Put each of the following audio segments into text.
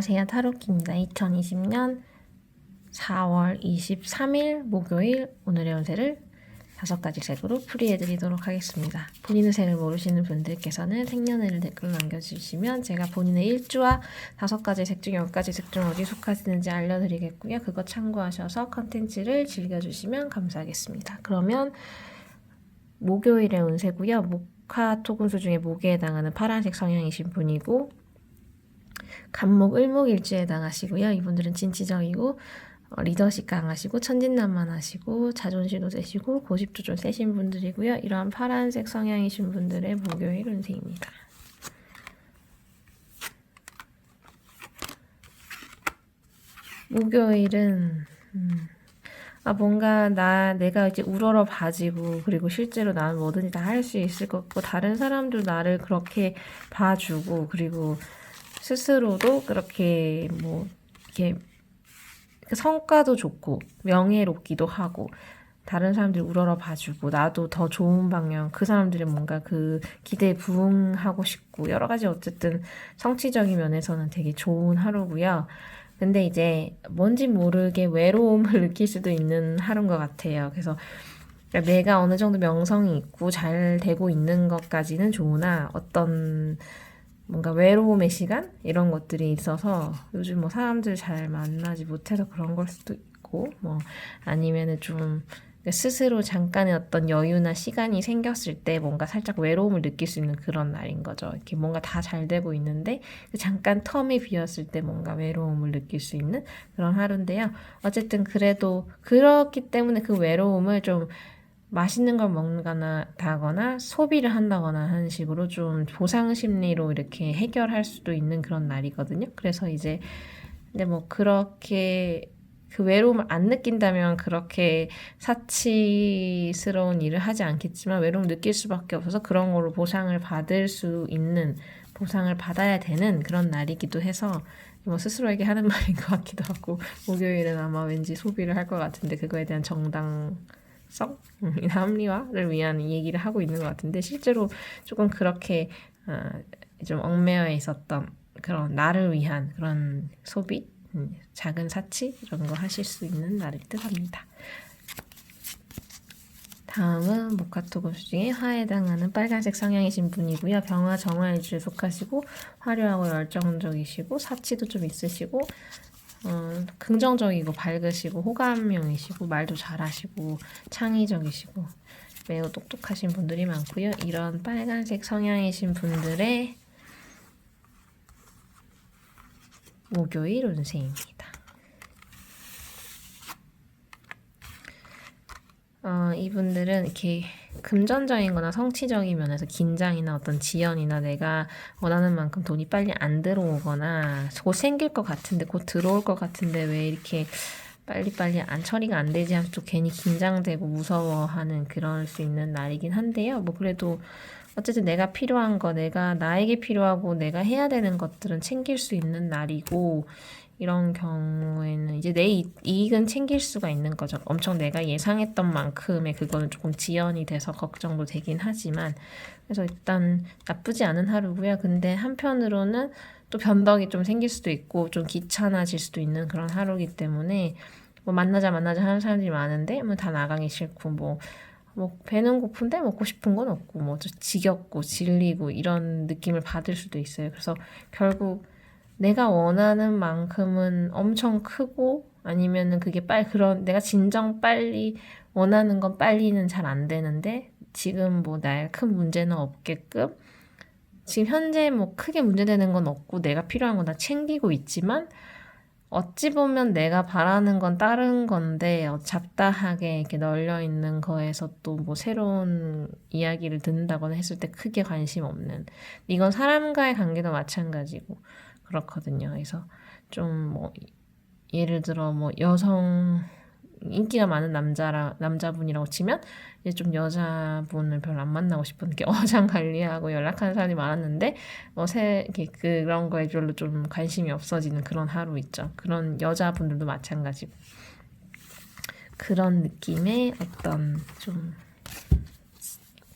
안녕하세요. 타로키입니다. 2020년 4월 23일 목요일 오늘의 운세를 5가지 색으로 풀이해드리도록 하겠습니다. 본인의 색을 모르시는 분들께서는 생년월일 댓글로 남겨주시면 제가 본인의 일주와 5가지 색 중 10가지 색 중 어디 속하시는지 알려드리겠고요. 그거 참고하셔서 컨텐츠를 즐겨주시면 감사하겠습니다. 그러면 목요일의 운세고요. 목화토금수 중에 목에 해당하는 파란색 성향이신 분이고 간목 을목일주에 해당하시고요. 이분들은 진취적이고 리더십 강하시고 천진난만하시고 자존심도 세시고 고집도 좀 세신 분들이고요. 이러한 파란색 성향이신 분들의 목요일 운세입니다. 목요일은 뭔가 내가 이제 우러러 봐지고 그리고 실제로 나는 뭐든지 다 할 수 있을 것 같고 다른 사람도 나를 그렇게 봐주고 그리고 스스로도 그렇게 이렇게 성과도 좋고 명예롭기도 하고 다른 사람들이 우러러 봐주고 나도 더 좋은 방향 그 사람들이 뭔가 그 기대에 부응하고 싶고 여러 가지 어쨌든 성취적인 면에서는 되게 좋은 하루고요. 근데 이제 뭔지 모르게 외로움을 느낄 수도 있는 하루인 것 같아요. 그래서 내가 어느 정도 명성이 있고 잘 되고 있는 것까지는 좋으나 어떤 뭔가 외로움의 시간? 이런 것들이 있어서 요즘 사람들 잘 만나지 못해서 그런 걸 수도 있고 아니면은 좀 스스로 잠깐의 어떤 여유나 시간이 생겼을 때 뭔가 살짝 외로움을 느낄 수 있는 그런 날인 거죠. 이렇게 뭔가 다 잘 되고 있는데 잠깐 텀이 비었을 때 뭔가 외로움을 느낄 수 있는 그런 하루인데요. 어쨌든 그래도 그렇기 때문에 그 외로움을 좀 맛있는 걸 먹는다거나 소비를 한다거나 하는 식으로 좀 보상 심리로 이렇게 해결할 수도 있는 그런 날이거든요. 그래서 이제 근데 그렇게 그 외로움을 안 느낀다면 그렇게 사치스러운 일을 하지 않겠지만 외로움을 느낄 수밖에 없어서 그런 걸로 보상을 받을 수 있는 보상을 받아야 되는 그런 날이기도 해서 스스로에게 하는 말인 것 같기도 하고 목요일은 아마 왠지 소비를 할 것 같은데 그거에 대한 정당 합리화를 위한 얘기를 하고 있는 것 같은데 실제로 조금 그렇게 좀 얽매여 있었던 그런 나를 위한 그런 소비, 작은 사치 이런 거 하실 수 있는 날일 듯 합니다. 다음은 목화토금수 중에 화에 해당하는 빨간색 성향이신 분이고요. 병화 정화일주에 속하시고 화려하고 열정적이시고 사치도 좀 있으시고 긍정적이고 밝으시고 호감형이시고 말도 잘하시고 창의적이시고 매우 똑똑하신 분들이 많고요. 이런 빨간색 성향이신 분들의 목요일 운세입니다. 이분들은 이렇게 금전적인 거나 성취적인 면에서 긴장이나 어떤 지연이나 내가 원하는 만큼 돈이 빨리 안 들어오거나 곧 생길 것 같은데 곧 들어올 것 같은데 왜 이렇게 빨리빨리 처리가 안 되지 하면서 또 괜히 긴장되고 무서워하는 그럴 수 있는 날이긴 한데요. 그래도 어쨌든 내가 필요한 거 내가 나에게 필요하고 내가 해야 되는 것들은 챙길 수 있는 날이고 이런 경우에는 이제 내 이익은 챙길 수가 있는 거죠. 엄청 내가 예상했던 만큼의 그거는 조금 지연이 돼서 걱정도 되긴 하지만 그래서 일단 나쁘지 않은 하루고요. 근데 한편으로는 또 변덕이 좀 생길 수도 있고 좀 귀찮아질 수도 있는 그런 하루이기 때문에 만나자 하는 사람들이 많은데 다 나가기 싫고 배는 고픈데 먹고 싶은 건 없고 지겹고 질리고 이런 느낌을 받을 수도 있어요. 그래서 결국 내가 원하는 만큼은 엄청 크고 아니면은 그게 내가 진정 빨리 원하는 건 빨리는 잘 안 되는데 지금 나의 큰 문제는 없게끔 지금 현재 크게 문제되는 건 없고 내가 필요한 건 다 챙기고 있지만 어찌 보면 내가 바라는 건 다른 건데 잡다하게 이렇게 널려 있는 거에서 또 새로운 이야기를 듣는다거나 했을 때 크게 관심 없는 이건 사람과의 관계도 마찬가지고 그렇거든요. 그래서 좀 예를 들어 여성 인기가 많은 남자분이라고 치면 이제 좀 여자분을 별로 안 만나고 싶은 게 어장 관리하고 연락하는 사람이 많았는데 그런 거에 별로 좀 관심이 없어지는 그런 하루 있죠. 그런 여자분들도 마찬가지고 그런 느낌의 어떤 좀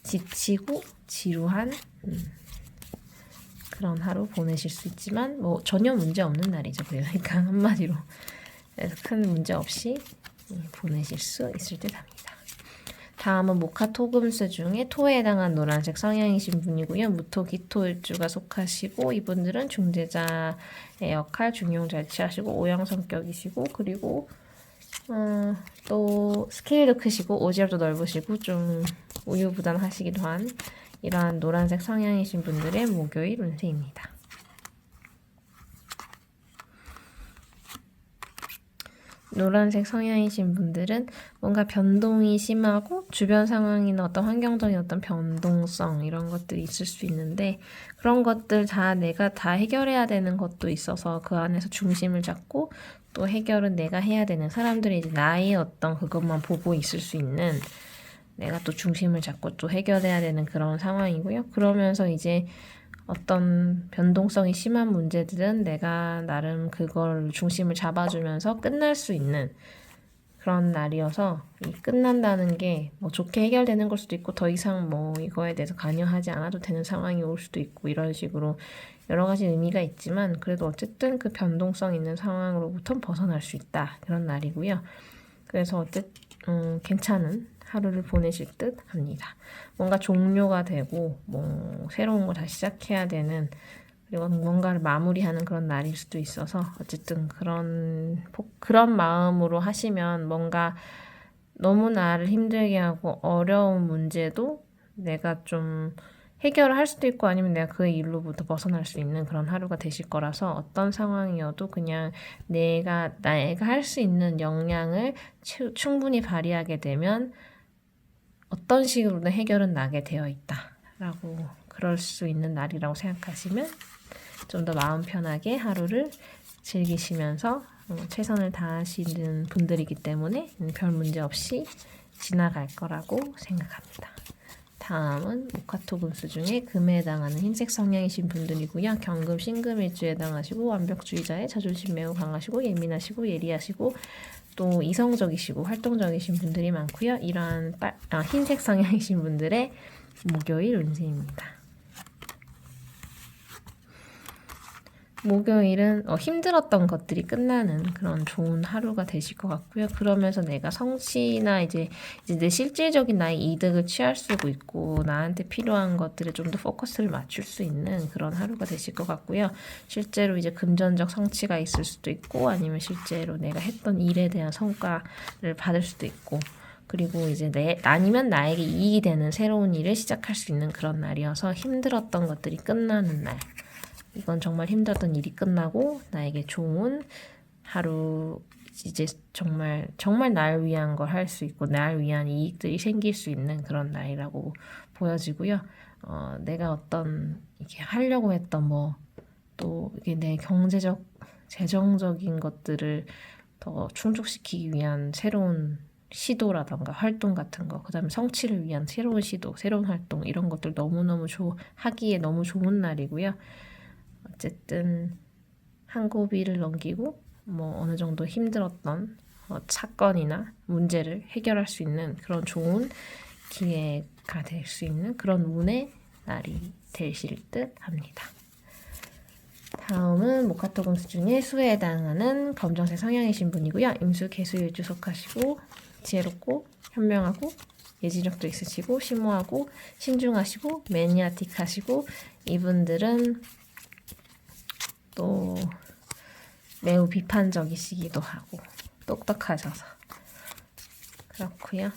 지치고 지루한 그런 하루 보내실 수 있지만 뭐 전혀 문제 없는 날이죠. 그러니까 한마디로 그래서 큰 문제 없이 보내실 수 있을 듯 합니다. 다음은 모카토금수 중에 토에 해당한 노란색 성향이신 분이고요. 무토, 기토일주가 속하시고 이분들은 중재자의 역할, 중용 잘 취하시고 오형 성격이시고 그리고 또 스케일도 크시고 오지랖도 넓으시고 좀 우유부단하시기도 한 이러한 노란색 성향이신 분들의 목요일 운세입니다. 노란색 성향이신 분들은 뭔가 변동이 심하고 주변 상황이나 어떤 환경적인 어떤 변동성 이런 것들이 있을 수 있는데 그런 것들 다 내가 다 해결해야 되는 것도 있어서 그 안에서 중심을 잡고 또 해결은 내가 해야 되는 사람들이 이제 나의 어떤 그것만 보고 있을 수 있는 내가 또 중심을 잡고 또 해결해야 되는 그런 상황이고요. 그러면서 이제 어떤 변동성이 심한 문제들은 내가 나름 그걸 중심을 잡아주면서 끝날 수 있는 그런 날이어서 이 끝난다는 게 뭐 좋게 해결되는 걸 수도 있고 더 이상 뭐 이거에 대해서 관여하지 않아도 되는 상황이 올 수도 있고 이런 식으로 여러 가지 의미가 있지만 그래도 어쨌든 그 변동성 있는 상황으로부터 벗어날 수 있다 그런 날이고요. 그래서 어쨌든 괜찮은 하루를 보내실 듯 합니다. 뭔가 종료가 되고 뭐 새로운 걸 다시 시작해야 되는 그리고 뭔가를 마무리하는 그런 날일 수도 있어서 어쨌든 그런 마음으로 하시면 뭔가 너무 나를 힘들게 하고 어려운 문제도 내가 좀 해결을 할 수도 있고 아니면 내가 그 일로부터 벗어날 수 있는 그런 하루가 되실 거라서 어떤 상황이어도 그냥 내가 할 수 있는 역량을 충분히 발휘하게 되면 어떤 식으로든 해결은 나게 되어 있다라고 그럴 수 있는 날이라고 생각하시면 좀 더 마음 편하게 하루를 즐기시면서 최선을 다하시는 분들이기 때문에 별 문제 없이 지나갈 거라고 생각합니다. 다음은 모카토금수 중에 금에 해당하는 흰색 성향이신 분들이고요. 경금, 신금일주에 해당하시고 완벽주의자의 자존심 매우 강하시고 예민하시고 예리하시고 또 이성적이시고 활동적이신 분들이 많고요. 이러한 흰색 성향이신 분들의 목요일 운세입니다. 목요일은 힘들었던 것들이 끝나는 그런 좋은 하루가 되실 것 같고요. 그러면서 내가 성취나 이제 내 실질적인 나의 이득을 취할 수도 있고 나한테 필요한 것들에 좀 더 포커스를 맞출 수 있는 그런 하루가 되실 것 같고요. 실제로 이제 금전적 성취가 있을 수도 있고 아니면 실제로 내가 했던 일에 대한 성과를 받을 수도 있고 그리고 이제 아니면 나에게 이익이 되는 새로운 일을 시작할 수 있는 그런 날이어서 힘들었던 것들이 끝나는 날. 이건 정말 힘들었던 일이 끝나고 나에게 좋은 하루 이제 정말 날 위한 걸 할 수 있고 날 위한 이익들이 생길 수 있는 그런 날이라고 보여지고요. 내가 어떤 이렇게 하려고 했던 또 이게 내 경제적 재정적인 것들을 더 충족시키기 위한 새로운 시도라던가 활동 같은 거, 그다음에 성취를 위한 새로운 시도, 새로운 활동 이런 것들 너무너무 하기에 너무 좋은 날이고요. 어쨌든 한 고비를 넘기고 어느 정도 힘들었던 사건이나 문제를 해결할 수 있는 그런 좋은 기회가 될 수 있는 그런 운의 날이 되실 듯 합니다. 다음은 모카토금수 중에 수에 해당하는 검정색 성향이신 분이고요. 임수, 개수, 일주 속하시고 지혜롭고 현명하고 예지력도 있으시고 심오하고 신중하시고 매니아틱하시고 이분들은 또 매우 비판적이시기도 하고 똑똑하셔서 그렇고요.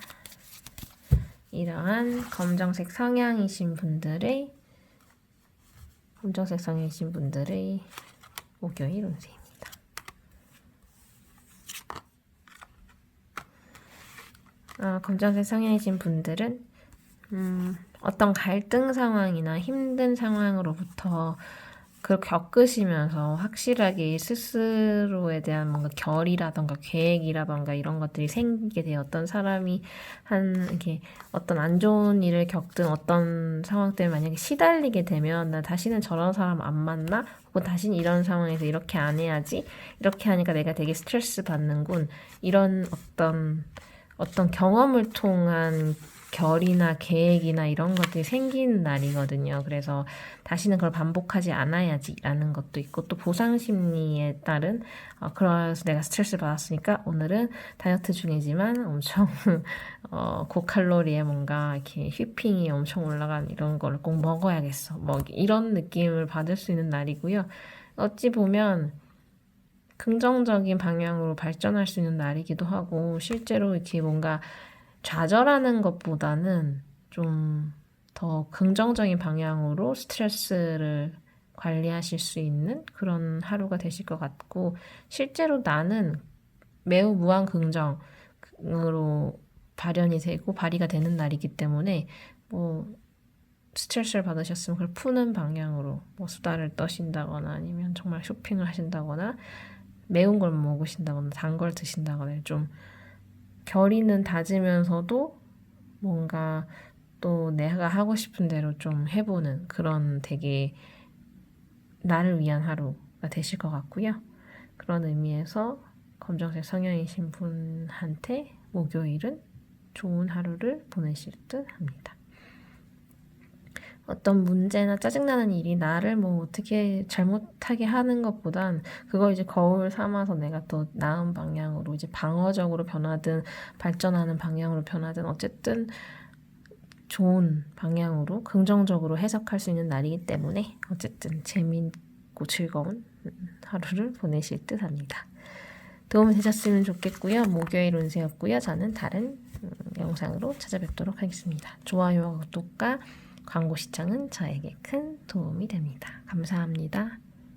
이러한 검정색 성향이신 분들의 목요일 운세입니다. 검정색 성향이신 분들은 어떤 갈등 상황이나 힘든 상황으로부터 그걸 겪으시면서 확실하게 스스로에 대한 뭔가 결이라던가 계획이라던가 이런 것들이 생기게 돼요. 어떤 사람이 이렇게 어떤 안 좋은 일을 겪든 어떤 상황 때문에 만약에 시달리게 되면 나 다시는 저런 사람 안 만나? 혹은 다시는 이런 상황에서 이렇게 안 해야지? 이렇게 하니까 내가 되게 스트레스 받는군. 이런 어떤 경험을 통한 결이나 계획이나 이런 것들이 생기는 날이거든요. 그래서 다시는 그걸 반복하지 않아야지라는 것도 있고 또 보상 심리에 따른 그래서 내가 스트레스 받았으니까 오늘은 다이어트 중이지만 엄청 고칼로리에 뭔가 이렇게 휘핑이 엄청 올라간 이런 거를 꼭 먹어야겠어. 뭐 이런 느낌을 받을 수 있는 날이고요. 어찌 보면 긍정적인 방향으로 발전할 수 있는 날이기도 하고 실제로 이렇게 뭔가 좌절하는 것보다는 좀 더 긍정적인 방향으로 스트레스를 관리하실 수 있는 그런 하루가 되실 것 같고 실제로 나는 매우 무한 긍정으로 발현이 되고 발휘가 되는 날이기 때문에 뭐 스트레스를 받으셨으면 그걸 푸는 방향으로 뭐 수다를 떠신다거나 아니면 정말 쇼핑을 하신다거나 매운 걸 먹으신다거나 단 걸 드신다거나 좀 결의는 다지면서도 뭔가 또 내가 하고 싶은 대로 좀 해보는 그런 되게 나를 위한 하루가 되실 것 같고요. 그런 의미에서 검정색 성향이신 분한테 목요일은 좋은 하루를 보내실 듯 합니다. 어떤 문제나 짜증나는 일이 나를 뭐 어떻게 잘못하게 하는 것보단 그걸 이제 거울 삼아서 내가 또 나은 방향으로 이제 방어적으로 변하든 발전하는 방향으로 변하든 어쨌든 좋은 방향으로 긍정적으로 해석할 수 있는 날이기 때문에 어쨌든 재미있고 즐거운 하루를 보내실 듯 합니다. 도움이 되셨으면 좋겠고요. 목요일 운세였고요. 저는 다른 영상으로 찾아뵙도록 하겠습니다. 좋아요와 구독과 광고 시청은 저에게 큰 도움이 됩니다. 감사합니다.